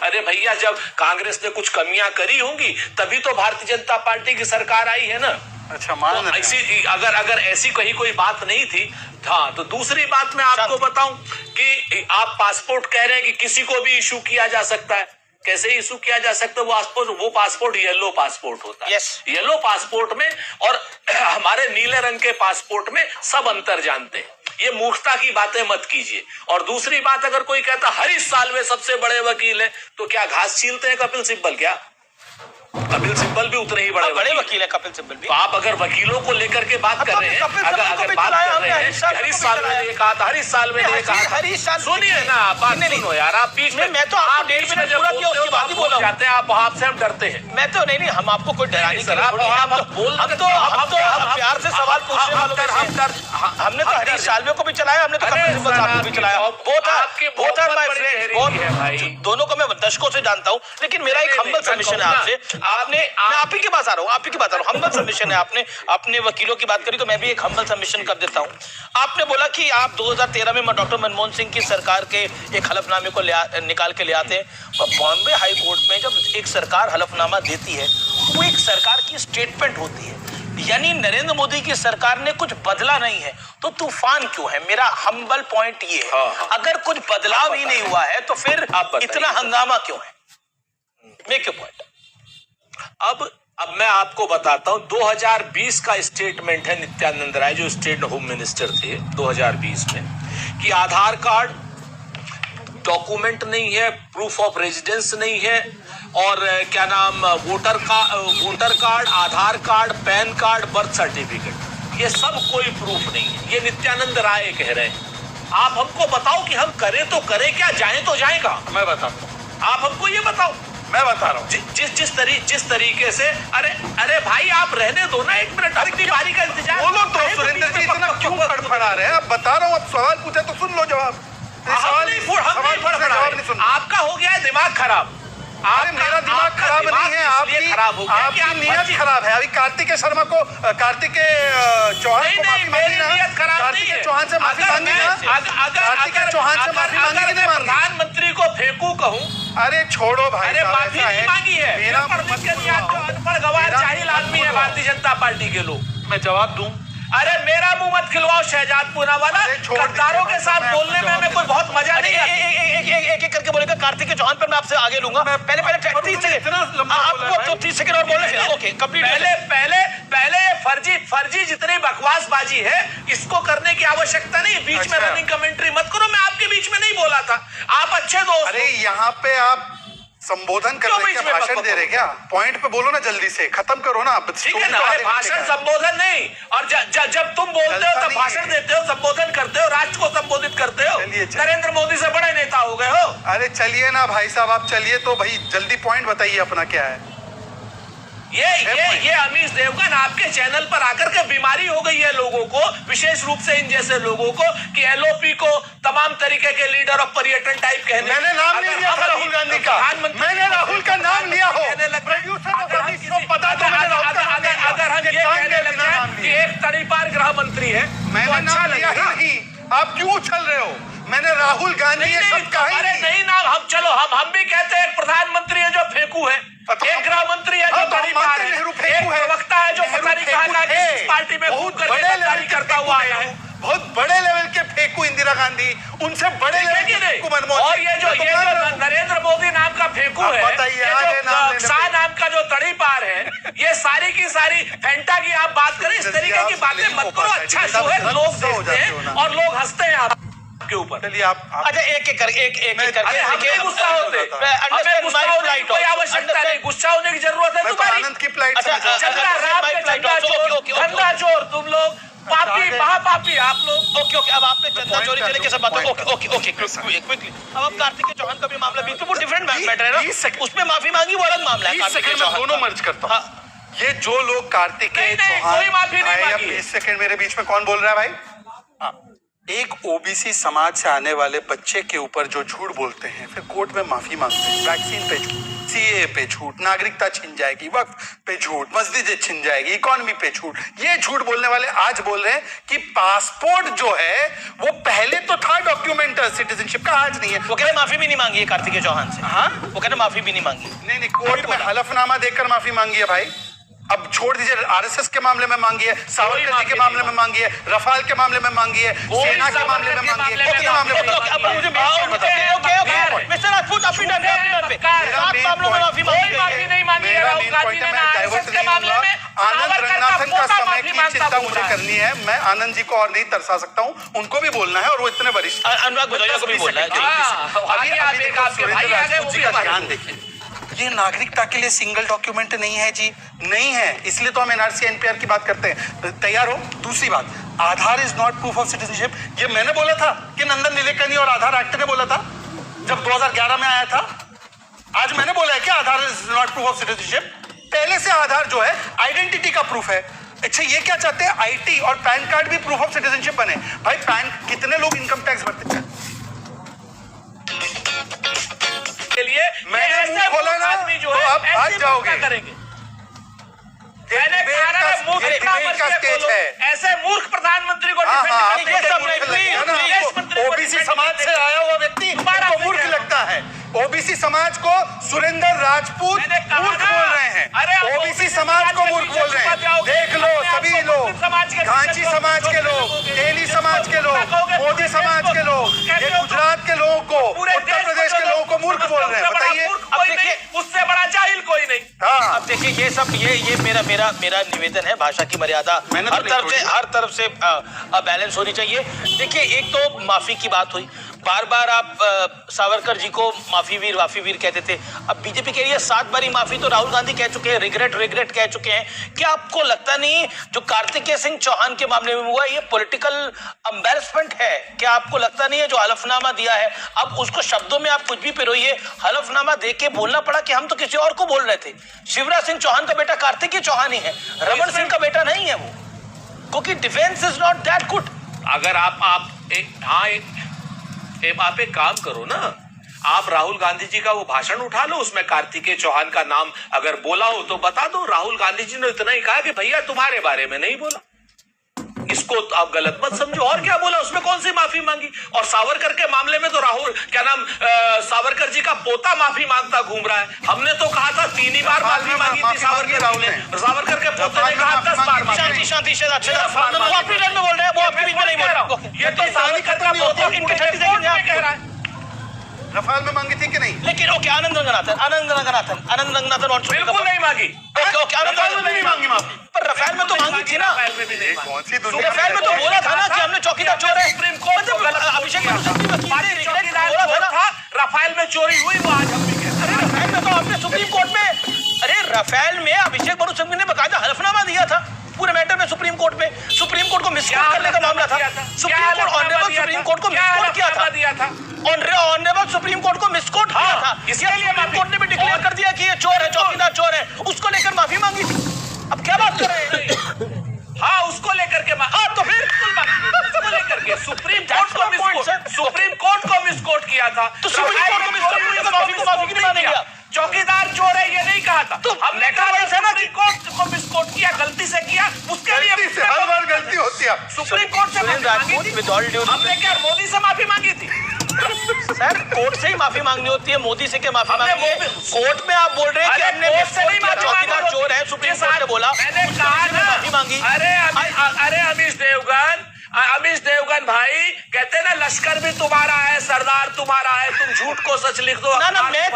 अरे भैया, जब कांग्रेस ने कुछ कमियां करी होंगी तभी तो भारतीय जनता पार्टी की सरकार आई है ना। अच्छा, मान तो ऐसी अगर ऐसी कहीं कोई बात नहीं थी। हाँ, तो दूसरी बात मैं आपको बताऊं कि आप पासपोर्ट कह रहे हैं कि किसी को भी इशू किया जा सकता है। कैसे इशू किया जा सकता है? वो पासपोर्ट येलो पासपोर्ट होता है। येलो पासपोर्ट में और हमारे नीले रंग के पासपोर्ट में सब अंतर जानते हैं। ये मूर्खता की बातें मत कीजिए। और दूसरी बात, अगर कोई कहता हरीश साल्वे सबसे बड़े वकील है, तो क्या घास छीलते हैं कपिल सिब्बल? क्या कपिल सिब्बल भी उतने ही बड़े वकील है कपिल सिब्बल भी। तो आप अगर वकीलों को लेकर के बात कर रहे हैं, अगर बात कर रहे हैं हरीश साल्वे ने कहा था, हरीश साल्वे ने कहा, सुनिए ना, बात सुनो यार। आप बीच में, मैं तो आपको 1.5 मिनट पूरा किया उसके बाद ही बोला जाते हैं आप, आपसे हम डरते हैं। मैं तो नहीं, हम आपको कोई डराने सर, आप बोल, हम तो प्यार से सवाल पूछने वालों में हमने तो हरीश साल्वे को भी चलाया, हमने तो कपिल सिब्बल साहब को भी चलाया। बोथ आर माय फ्रेंड्स, दोनों को मैं दशकों से जानता हूं। लेकिन मेरा एक हम्बल सबमिशन है आपसे। मैं आप ही के पास आ रहा हूँ, हम्बल सबमिशन है। आपने वकीलों की बात करी तो मैं भी एक हम्बल सबमिशन कर देता हूँ। आपने बोला कि आप 2013 में डॉक्टर मनमोहन सिंह की सरकार के एक हलफनामे को निकाल के ले आते हैं। बॉम्बे हाई कोर्ट में जब एक सरकार हलफनामा देती है, वो एक सरकार की स्टेटमेंट होती है, यानी नरेंद्र मोदी की सरकार ने कुछ बदला नहीं है, तो तूफान क्यों है? मेरा हम्बल पॉइंट ये है। अगर कुछ बदलाव ही नहीं हुआ है तो फिर इतना हंगामा क्यों है? Make your point. अब मैं आपको बताता हूं, 2020 का स्टेटमेंट है नित्यानंद राय, जो स्टेट होम मिनिस्टर थे 2020 में, कि आधार कार्ड डॉक्यूमेंट नहीं है, प्रूफ ऑफ रेजिडेंस नहीं है, और क्या नाम, voter card, Aadhaar card, PAN card, birth certificate, ये सब कोई प्रूफ नहीं है। ये नित्यानंद राय कह रहे हैं। आप हमको बताओ कि हम करें तो करें क्या, जाएं तो जाएं कहां? मैं बताता हूँ, आप हमको ये बताओ। मैं बता रहा हूँ जिस तरीके से, अरे भाई आप रहने दो ना, एक मिनट, अपनी बारी का इंतजार बोलो तो। सुरेंद्र जी इतना क्यों फड़फड़ा रहे हैं? अब बता रहा हूँ, अब सवाल पूछे तो सुन लो जवाब। आपका हो गया है दिमाग खराब। अरे मेरा दिमाग खराब नहीं है, आपकी नीयत खराब है। अभी कार्तिकेय शर्मा को, कार्तिकेय चौहान को माफी मांगी ना, कार्तिकेय चौहान से माफी मांगी ना, कार्तिकेय चौहान से माफी मांगी कि नहीं मांगी? प्रधानमंत्री को फेंकू कहूँ? अरे छोड़ो भाई, अरे माफी नहीं मांगी है। मेरा अनपढ़ गवार जाहिल आदमी है भारतीय जनता पार्टी के लोग। मैं जवाब दूं? अरे मेरा मुंह मत खिलवाओ शहजाद पूनावाला। गद्दारों के साथ बोलने में हमें कोई बहुत मजा नहीं है। एक करके बोलेगा कार्तिकेय चौहान पर, मैं आपसे आगे लूंगा। पहले 30 सेकंड आपको, 30 सेकंड और बोलने। Okay, complete. पहले फर्जी जितनी बकवासबाजी है, इसको करने की आवश्यकता नहीं। बीच में रनिंग कमेंट्री मत करो। मैं आपके बीच में नहीं बोला था, आप अच्छे दोस्त। अरे यहाँ पे आप संबोधन कर रहे हैं, भाषण दे रहे क्या? पॉइंट पे बोलो ना, जल्दी से खत्म करो ना। ठीक है ना? अरे भाषण संबोधन नहीं। और जब तुम बोलते हो तब भाषण देते हो, संबोधन करते हो, राष्ट्र को संबोधित करते हो। नरेंद्र मोदी से बड़े नेता हो गए हो। अरे चलिए ना भाई साहब, आप चलिए तो भाई, जल्दी पॉइंट बताइए अपना क्या है। ये अमीश देवगन आपके चैनल पर आकर के बीमारी हो गई है लोगों को, विशेष रूप से इन जैसे लोगों को, कि एलओपी को तमाम तरीके के लीडर ऑफ पर्यटन टाइप कहने। मैंने नाम नहीं लिया था राहुल गांधी का, मैंने राहुल का नाम लिया हो। अगर हम ये कहने लग जाए कि एक तड़ीपार गृह मंत्री है, मैंने नाम लिया ही नहीं। आप क्यों उछल रहे हो? मैंने राहुल गांधी ये सब कहा ही नहीं। नहीं नाम, हम भी कहते हैं एक प्रधानमंत्री है जो फेंकू है, एक गृह मंत्री है जो तड़ीपार है, एक प्रवक्ता है जो पता नहीं कहा किस पार्टी में घूम करके गद्दारी करता हुआ आया है। बहुत बड़े लेवल के फेंकू इंदिरा गांधी, उनसे बड़े लेवल के फेंकू मनमोहन सिंह। और ये जो नरेंद्र मोदी नाम का फेंकू है, शाह नाम का जो तड़ीपार है, ये सारी की सारी फेंटा की आप बात करें, इस तरीके की बातें मत करो। अच्छा शो है, लोग देखते हैं और लोग हंसते हैं आपके ऊपर। चलिए आप अच्छा, एक करके हमें गुस्सा होते, कोई आवश्यकता नहीं, गुस्सा होने की जरूरत है तुम्हारी। आनंद की फ्लाइट चंदा चोर तुम लोग, पापी महापापी आप लोग। ओके, अब आपने चंदा चोरी चले के सब बात। Okay, quickly. अब आप कार्तिकेय चौहान का भी मामला भी, तो वो डिफरेंट मैटर है ना, उसमें माफी मांगी, वो अलग मामला है। 20 सेकंड में दोनों मर्ज करता हूँ। ये जो लोग कार्तिकेय चौहान, कोई माफी नहीं मांगी। 20 सेकंड मेरे बीच में कौन बोल रहा है भाई? एक ओबीसी समाज से आने वाले बच्चे के ऊपर जो झूठ बोलते हैं, फिर कोर्ट में माफी मांगते हैं, वैक्सीन पे झूठ। सीए पे झूठ, नागरिकता छिन जाएगी, वक्फ पे झूठ, मस्जिदें छिन जाएगी, इकोनॉमी पे झूठ। ये झूठ बोलने वाले आज बोल रहे हैं कि पासपोर्ट जो है वो पहले तो था डॉक्यूमेंट सिटीजनशिप का, आज नहीं है। वो कहते माफी भी नहीं मांगी है कार्तिकेय चौहान से। हाँ, वो कहते माफी भी नहीं मांगी। नहीं, कोर्ट में हलफनामा देकर माफी मांगी है भाई। अब छोड़ दीजिए, आरएसएस के मामले में मांगी है, सावरकर जी के मामले में मांगी है, रफाल के मामले में मांगी है, सेना के मामले में मांगी है, कितने मामले में मिस्टर राजपूत अपनी टर्न पे 7 मामलों में माफी मांगी है। आनंद रंगनाथन का समय की चिंता मुझे करनी है। मैं आनंद जी को और नहीं तरसा सकता हूँ, उनको भी बोलना है और वो इतने वरिष्ठ अनुराग भदौरिया को भी बोलना है। ध्यान देखिए, ये नागरिकता के लिए सिंगल डॉक्यूमेंट नहीं है जी, नहीं है, इसलिए तो हम एनआरसी एनपीआर की बात करते हैं। तैयार हो? दूसरी बात, Aadhaar is not proof of citizenship. ये मैंने बोला था कि नंदन नीलेकनी और आधार एक्ट ने बोला था जब 2011 में आया था। आज मैंने बोला है कि Aadhaar is not proof of citizenship. पहले से आधार जो है आइडेंटिटी का प्रूफ है। अच्छा, ये क्या चाहते हैं, आईटी और पैन कार्ड भी प्रूफ ऑफ सिटीजनशिप बने। भाई पैन, कितने लोग इनकम टैक्स भरते हैं? के लिए मैंने मुंह खोला ना, जो तो है आप आज जाओगे। करेंगे। मैंने कहा ना, मूर्खता ऐसे मूर्ख प्रधानमंत्री को ओबीसी समाज से आया हुआ व्यक्ति को मूर्ख लगता है। ओबीसी समाज को सुरेंद्र राजपूत मूर्ख बोल रहे हैं, ओबीसी समाज को मूर्ख बोल रहे हैं। देख लो सभी लोग, घांची समाज के लोग, तेली समाज के लोग, मोदी समाज के लोग, ये गुजरात के लोगों को, उत्तर प्रदेश के लोगों को मूर्ख बोल रहे हैं। बताइए, उससे बड़ा जाहिल कोई नहीं। हाँ, अब देखिए, ये सब ये मेरा निवेदन है, भाषा की मर्यादा हर तरफ से बैलेंस होनी चाहिए। देखिए, एक तो माफी की बात हुई, बार बार आप सावरकर जी को माफी वीर कहते थे। अब बीजेपी कह रही है 7 बारी माफी, तो राहुल गांधी कह चुके हैं, रिग्रेट कह चुके हैं। क्या आपको लगता नहीं जो कार्तिकेय सिंह चौहान के मामले में हुआ ये पॉलिटिकल एम्बैरेसमेंट है? क्या आपको लगता नहीं है जो हलफनामा दिया है, अब उसको शब्दों में आप कुछ भी पिरोइए, हलफनामा दे के बोलना पड़ा कि हम तो किसी और को बोल रहे थे। शिवराज सिंह चौहान का बेटा कार्तिकेय चौहान ही है, रमन सिंह का बेटा नहीं है वो, क्योंकि defence is not that good. अगर आप एक काम करो ना, आप राहुल गांधी जी का वो भाषण उठा लो, उसमें कार्तिकेय चौहान का नाम अगर बोला हो तो बता दो। राहुल गांधी जी ने इतना ही कहा कि भैया तुम्हारे बारे में नहीं बोला, इसको आप गलत मत समझो। और क्या बोला उसमें, कौन सी माफी मांगी? और सावरकर के मामले में तो राहुल सावरकर जी का पोता माफी मांगता घूम रहा है। हमने तो कहा था 3 ही बार माफी मांगी थी सावरकर ने, सावरकर के पोते ने कहा 10 बार। शांति से वो अपनी टर्न में बोल रहे हैं, वो आपके बीच में नहीं बोल रहे। ये तो सावरकर का पोता इनके 30 सेकंड में कह रहा है। रफाल में मांगी थी कि नहीं? लेकिन ओके, आनंद रंगनाथन और बिल्कुल नहीं मांगी। ओके, आनंद रंगनाथन नहीं मांगी माफी, पर रफाल में तो मांगी थी ना। कौन सी दुनिया? रफाल में तो बोला था ना कि हमने चौकीदार चोर है। सुप्रीम कोर्ट अभिषेक बनु सिंह चौकीदार चोर था, रफाल में चोरी हुई, वो आज हम भी कहते हैं। अरे रफाल में तो आपने सुप्रीम कोर्ट में, अरे रफाल में अभिषेक बनु सिंह ने बकायदा हलफनामा दिया था पूरे मैटर में सुप्रीम कोर्ट में। सुप्रीम कोर्ट को मिसकोट करने का मामला था, supreme court honourable supreme court को मिसकोट किया था, ऑनरेबल सुप्रीम कोर्ट को मिसकोट किया था। इसलिए सुप्रीम कोर्ट ने भी डिक्लेयर कर दिया कि ये चोर है, चौकीदार चोर है, उसको लेकर माफी मांगी थी। अब क्या बात कर रहे हैं? हाँ, उसको लेकर के तो फिर उसको लेकर के सुप्रीम कोर्ट को मिसकोट किया था। तो सुप्रीम कोर्ट को मिसकोट किया तो माफी की नहीं मानेंगे आप? चौकीदार चोर है ये नहीं कहा था, तो हमने कहा सुप्रीम कोर्ट को मिसकोट किया, गलती से किया, उसके लिए हर बार गलती होती है। सुप्रीम कोर्ट से माफी मांगी थी। हमने क्या मोदी से माफी मांगी थी? सर, कोर्ट से ही माफी मांगनी होती है, मोदी से क्या माफी मांगनी है? कोर्ट में आप बोल रहे हैं कि हमने चौकीदार चोर है, सुप्रीम कोर्ट ने बोला, मैंने कहा ना माफी मांगी। अरे अमीश देवगन भाई कहते ना, लश्कर भी तुम्हारा है, सरदार तुम्हारा है, तुम झूठ को सच लिख दो। ना मैं